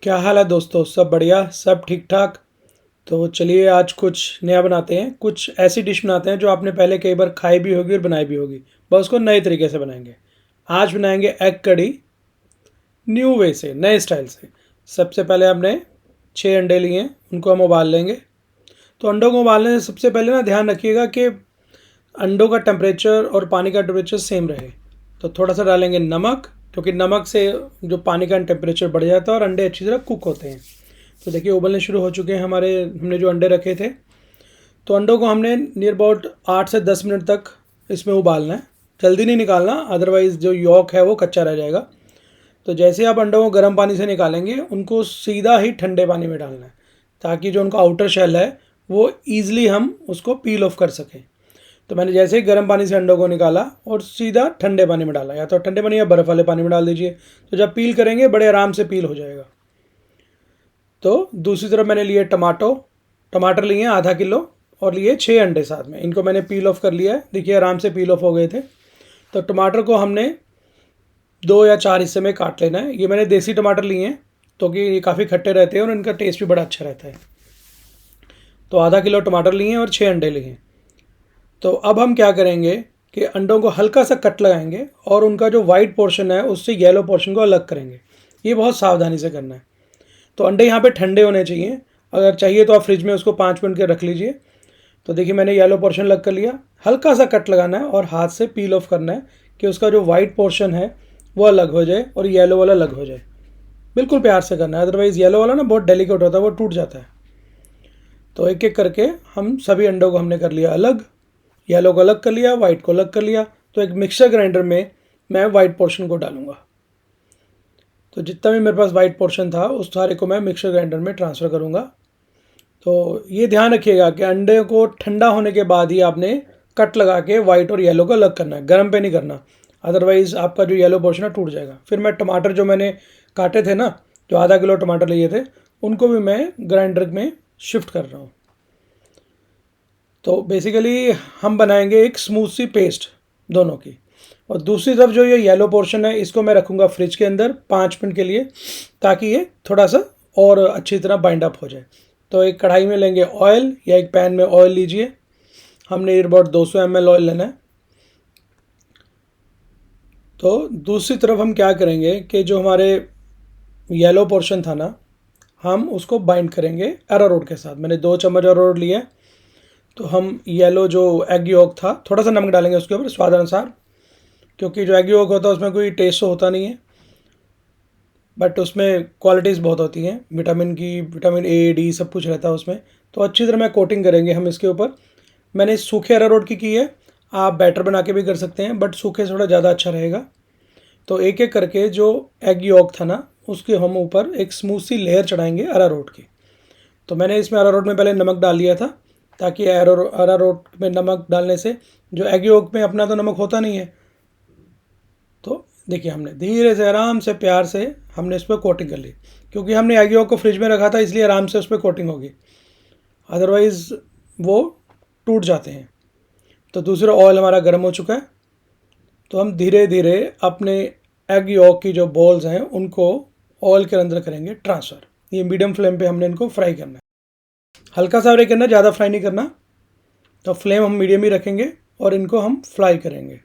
क्या हाल है दोस्तों? सब बढ़िया, सब ठीक ठाक। तो चलिए आज कुछ नया बनाते हैं, कुछ ऐसी डिश बनाते हैं जो आपने पहले कई बार खाई भी होगी और बनाई भी होगी, बस उसको नए तरीके से बनाएंगे। आज बनाएंगे एग कड़ी, न्यू वे से, नए स्टाइल से। सबसे पहले हमने 6 अंडे लिए हैं, उनको हम उबाल लेंगे। तो अंडों को उबालने से सबसे पहले ना ध्यान रखिएगा कि अंडों का टेम्परेचर और पानी का टेम्परेचर सेम रहे। तो थोड़ा सा डालेंगे नमक, क्योंकि नमक से जो पानी का टेम्परेचर बढ़ जाता है और अंडे अच्छी तरह कुक होते हैं। तो देखिए उबलने शुरू हो चुके हैं हमने जो अंडे रखे थे। तो अंडों को हमने नियर अबाउट 8 से 10 मिनट तक इसमें उबालना है। जल्दी नहीं निकालना, अदरवाइज़ जो यॉक है वो कच्चा रह जाएगा। तो जैसे आप अंडों को गर्म पानी से निकालेंगे, उनको सीधा ही ठंडे पानी में डालना है, ताकि जो उनका आउटर शेल है वो ईज़िली हम उसको पील ऑफ कर सकें। तो मैंने जैसे ही गर्म पानी से अंडों को निकाला और सीधा ठंडे पानी में डाला, या तो ठंडे पानी या बर्फ़ वाले पानी में डाल दीजिए। तो जब पील करेंगे बड़े आराम से पील हो जाएगा। तो दूसरी तरफ मैंने लिए टमाटर लिए आधा किलो, और लिए 6 अंडे साथ में। इनको मैंने पील ऑफ कर लिया है, देखिए आराम से पील ऑफ हो गए थे। तो टमाटर को हमने 2 या 4 हिस्से में काट लेना है। ये मैंने देसी टमाटर लिए हैं, तो कि ये काफ़ी खट्टे रहते हैं और इनका टेस्ट भी बड़ा अच्छा रहता है। तो आधा किलो टमाटर लिए हैं और 6 अंडे लिए हैं। तो अब हम क्या करेंगे कि अंडों को हल्का सा कट लगाएंगे और उनका जो वाइट पोर्शन है उससे येलो पोर्शन को अलग करेंगे। ये बहुत सावधानी से करना है। तो अंडे यहाँ पे ठंडे होने चाहिए। अगर चाहिए तो आप फ्रिज में उसको 5 मिनट के रख लीजिए। तो देखिए मैंने येलो पोर्शन अलग कर लिया। हल्का सा कट लगाना है और हाथ से पील ऑफ करना है कि उसका जो वाइट पोर्शन है वो अलग हो जाए और येलो वाला अलग हो जाए। बिल्कुल प्यार से करना है, अदरवाइज़ येलो वाला ना बहुत डेलिकेट होता है, वो टूट जाता है। तो एक एक करके हम सभी अंडों को हमने कर लिया अलग। येलो को अलग कर लिया, वाइट को अलग कर लिया। तो एक मिक्सर ग्राइंडर में मैं वाइट पोर्शन को डालूंगा। तो जितना भी मेरे पास वाइट पोर्शन था उस सारे को मैं मिक्सर ग्राइंडर में ट्रांसफ़र करूँगा। तो ये ध्यान रखिएगा कि अंडे को ठंडा होने के बाद ही आपने कट लगा के वाइट और येलो को अलग करना है, गर्म पे नहीं करना, अदरवाइज़ आपका जो येलो पोर्शन है टूट जाएगा। फिर मैं टमाटर जो मैंने काटे थे ना, जो आधा किलो टमाटर लिए थे, उनको भी मैं ग्राइंडर में शिफ्ट कर रहा हूँ। तो बेसिकली हम बनाएंगे एक स्मूथ सी पेस्ट दोनों की। और दूसरी तरफ जो ये येलो पोर्शन है इसको मैं रखूँगा फ्रिज के अंदर 5 मिनट के लिए, ताकि ये थोड़ा सा और अच्छी तरह बाइंड अप हो जाए। तो एक कढ़ाई में लेंगे ऑयल, या एक पैन में ऑयल लीजिए। हमने अबाउट 200 ml ऑयल लेना है। तो दूसरी तरफ हम क्या करेंगे कि जो हमारे येलो पोर्शन था ना, हम उसको बाइंड करेंगे अरारोट के साथ। मैंने 2 चम्मच अरारोट लिए। तो हम येलो जो एग यॉक था, थोड़ा सा नमक डालेंगे उसके ऊपर स्वाद अनुसार, क्योंकि जो एग यॉक होता है उसमें कोई टेस्ट तो होता नहीं है, बट उसमें क्वालिटीज़ बहुत होती हैं विटामिन की, विटामिन ए डी सब कुछ रहता है उसमें। तो अच्छी तरह मैं कोटिंग करेंगे हम इसके ऊपर। मैंने सूखे अरारोट की है, आप बैटर बना के भी कर सकते हैं, बट सूखे से थोड़ा ज़्यादा अच्छा रहेगा। तो एक एक करके जो एग यॉक था ना, उसके हम ऊपर एक स्मूथ सी लेयर चढ़ाएंगे अरारोट की। तो मैंने इसमें अरारोट में पहले नमक डाल लिया था, ताकि अरारोट में नमक डालने से जो एग यॉक में अपना तो नमक होता नहीं है। तो देखिए हमने धीरे से आराम से प्यार से हमने इस पर कोटिंग कर ली, क्योंकि हमने एग यॉक को फ्रिज में रखा था इसलिए आराम से उस पर कोटिंग होगी, अदरवाइज़ वो टूट जाते हैं। तो दूसरा ऑयल हमारा गर्म हो चुका है। तो हम धीरे धीरे अपने एग यॉक की जो बॉल्स हैं उनको ऑयल के अंदर करेंगे ट्रांसफ़र। ये मीडियम फ्लेम पे हमने इनको फ्राई करना है, हल्का सा फ्राई करना है, ज़्यादा फ्राई नहीं करना। तो फ्लेम हम मीडियम ही रखेंगे और इनको हम फ्राई करेंगे।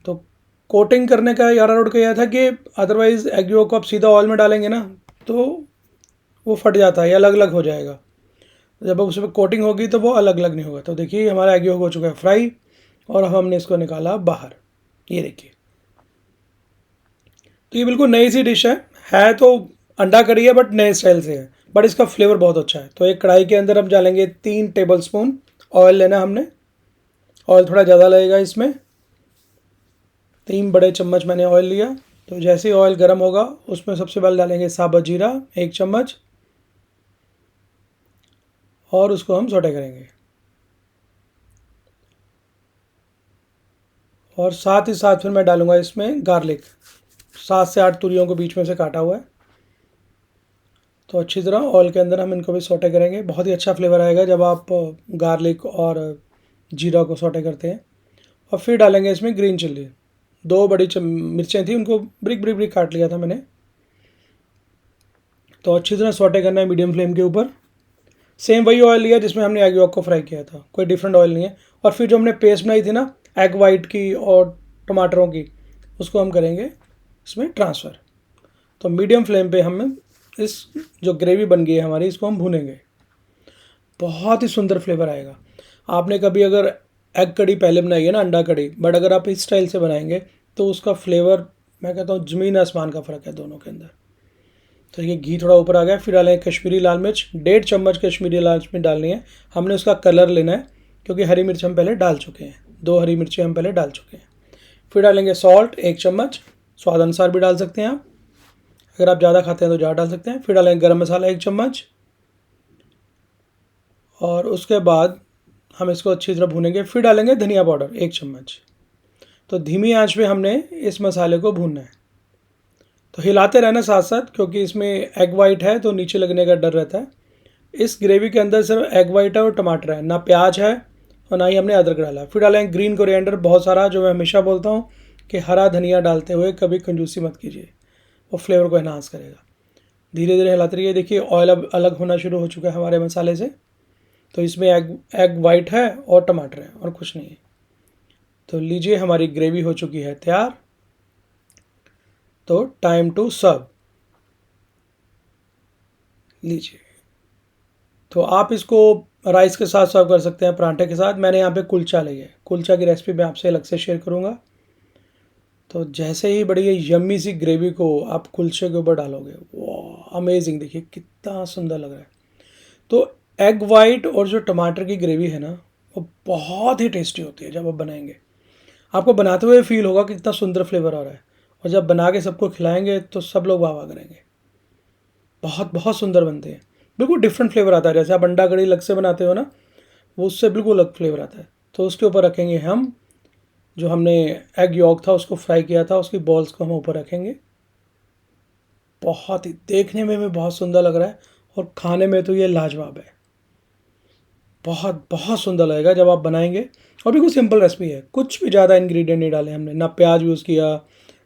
तो कोटिंग करने का अरारोट का यह था कि अदरवाइज़ एग यॉक को आप सीधा ऑयल में डालेंगे ना, तो वो फट जाता है या अलग अलग हो जाएगा। जब उस पर कोटिंग होगी तो वो अलग अलग नहीं होगा। तो देखिए हमारा एग यॉक हो चुका है फ्राई, और हमने इसको निकाला बाहर। ये देखिए, तो ये बिल्कुल नई सी डिश है तो अंडा करी है बट नए स्टाइल से है, बट इसका फ्लेवर बहुत अच्छा है। तो एक कढ़ाई के अंदर हम डालेंगे 3 टेबलस्पून ऑयल लेना हमने। ऑयल थोड़ा ज़्यादा लगेगा इसमें, 3 बड़े चम्मच मैंने ऑयल लिया। तो जैसे ही ऑयल गर्म होगा उसमें सबसे पहले डालेंगे साबुत जीरा 1 चम्मच, और उसको हम सौटे करेंगे। और साथ ही साथ फिर मैं डालूंगा इसमें गार्लिक, 7 से 8 तुरियों को बीच में से काटा हुआ है। तो अच्छी तरह ऑयल के अंदर हम इनको भी सौटे करेंगे। बहुत ही अच्छा फ्लेवर आएगा जब आप गार्लिक और जीरा को सौटे करते हैं। और फिर डालेंगे इसमें ग्रीन चिल्ली, 2 बड़ी मिर्चें थी, उनको ब्रिक ब्रिक ब्रिक काट लिया था मैंने। तो अच्छी तरह सॉटे करना है मीडियम फ्लेम के ऊपर। सेम वही ऑयल लिया जिसमें हमने एग यॉक को फ्राई किया था, कोई डिफरेंट ऑयल नहीं है। और फिर जो हमने पेस्ट बनाई थी ना एग वाइट की और टमाटरों की, उसको हम करेंगे इसमें ट्रांसफ़र। तो मीडियम फ्लेम पे हम इस जो ग्रेवी बन गई है हमारी, इसको हम भूनेंगे। बहुत ही सुंदर फ्लेवर आएगा। आपने कभी अगर एग कड़ी पहले बनाई है ना, अंडा कड़ी, बट अगर आप इस स्टाइल से बनाएंगे तो उसका फ्लेवर, मैं कहता हूँ ज़मीन आसमान का फ़र्क है दोनों के अंदर। तो ये घी थोड़ा ऊपर आ गया। फिर डालें कश्मीरी लाल मिर्च, 1.5 चम्मच कश्मीरी लाल मिर्च डालनी है। हमने उसका कलर लेना है क्योंकि हरी मिर्च हम पहले डाल चुके हैं, 2 हरी मिर्चें हम पहले डाल चुके हैं। फिर डालेंगे सॉल्ट 1 चम्मच, स्वाद अनुसार भी डाल सकते हैं आप, अगर आप ज़्यादा खाते हैं तो ज़्यादा डाल सकते हैं। फिर डालेंगे गरम मसाला 1 चम्मच, और उसके बाद हम इसको अच्छी तरह भूनेंगे। फिर डालेंगे धनिया पाउडर 1 चम्मच। तो धीमी आंच पे हमने इस मसाले को भूनना है। तो हिलाते रहना साथ साथ, क्योंकि इसमें एग वाइट है तो नीचे लगने का डर रहता है। इस ग्रेवी के अंदर सिर्फ एग वाइट है और टमाटर है, ना प्याज है और ना ही हमने अदरक डाला। फिर डालेंगे ग्रीन कोरिएंडर बहुत सारा, जो मैं हमेशा बोलता हूँ कि हरा धनिया डालते हुए कभी कंजूसी मत कीजिए, वो फ्लेवर को एनहांस करेगा। धीरे धीरे हिलाते रहिए। देखिए ऑयल अब अलग होना शुरू हो चुका है हमारे मसाले से। तो इसमें एग वाइट है और टमाटर है और कुछ नहीं है। तो लीजिए हमारी ग्रेवी हो चुकी है तैयार। तो टाइम टू सर्व। लीजिए, तो आप इसको राइस के साथ सर्व कर सकते हैं, पराठे के साथ। मैंने यहाँ पे कुलचा लिया है, कुलचा की रेसिपी मैं आपसे अलग से शेयर करूँगा। तो जैसे ही बड़ी यम्मी सी ग्रेवी को आप कुलचे के ऊपर डालोगे, वाह अमेजिंग, देखिए कितना सुंदर लग रहा है। तो एग वाइट और जो टमाटर की ग्रेवी है ना, वो बहुत ही टेस्टी होती है। जब आप बनाएंगे, आपको बनाते हुए फील होगा कि कितना सुंदर फ्लेवर आ रहा है, और जब बना के सबको खिलाएंगे तो सब लोग वाह वाह करेंगे। बहुत बहुत सुंदर बनते हैं, बिल्कुल डिफरेंट फ्लेवर आता है। जैसे आप अंडा कड़ी अलग से बनाते हो ना, वो उससे बिल्कुल अलग फ्लेवर आता है। तो उसके ऊपर रखेंगे हम जो हमने एग यॉक था उसको फ्राई किया था, उसकी बॉल्स को हम ऊपर रखेंगे। बहुत ही देखने में भी बहुत सुंदर लग रहा है, और खाने में तो ये लाजवाब है। बहुत बहुत सुंदर लगेगा जब आप बनाएंगे। और बिल्कुल सिंपल रेसिपी है, कुछ भी ज़्यादा इंग्रेडिएंट नहीं डाले हमने, ना प्याज यूज़ किया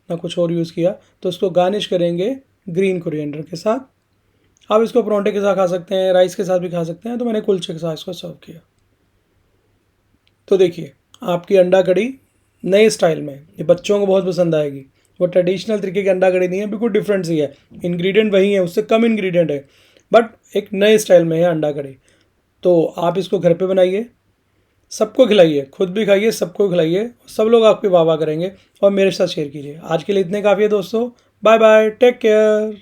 ना कुछ और यूज़ किया। तो इसको गार्निश करेंगे ग्रीन कोरिएंडर के साथ। आप इसको पराठे के साथ खा सकते हैं, राइस के साथ भी खा सकते हैं। तो मैंने कुलचे के साथ इसको सर्व किया। तो देखिए आपकी अंडा कड़ी नए स्टाइल में, ये बच्चों को बहुत पसंद आएगी। वो ट्रेडिशनल तरीके की अंडा कड़ी नहीं है, बिल्कुल डिफरेंट सी है। इंग्रेडिएंट वही है, उससे कम इंग्रेडिएंट है, बट एक नए स्टाइल में है अंडा कड़ी। तो आप इसको घर पे बनाइए, सबको खिलाइए, खुद भी खाइए, सबको खिलाइए, सब लोग आपकी वाह वाह करेंगे। और मेरे साथ शेयर कीजिए। आज के लिए इतने काफ़ी है दोस्तों। Bye bye, take care.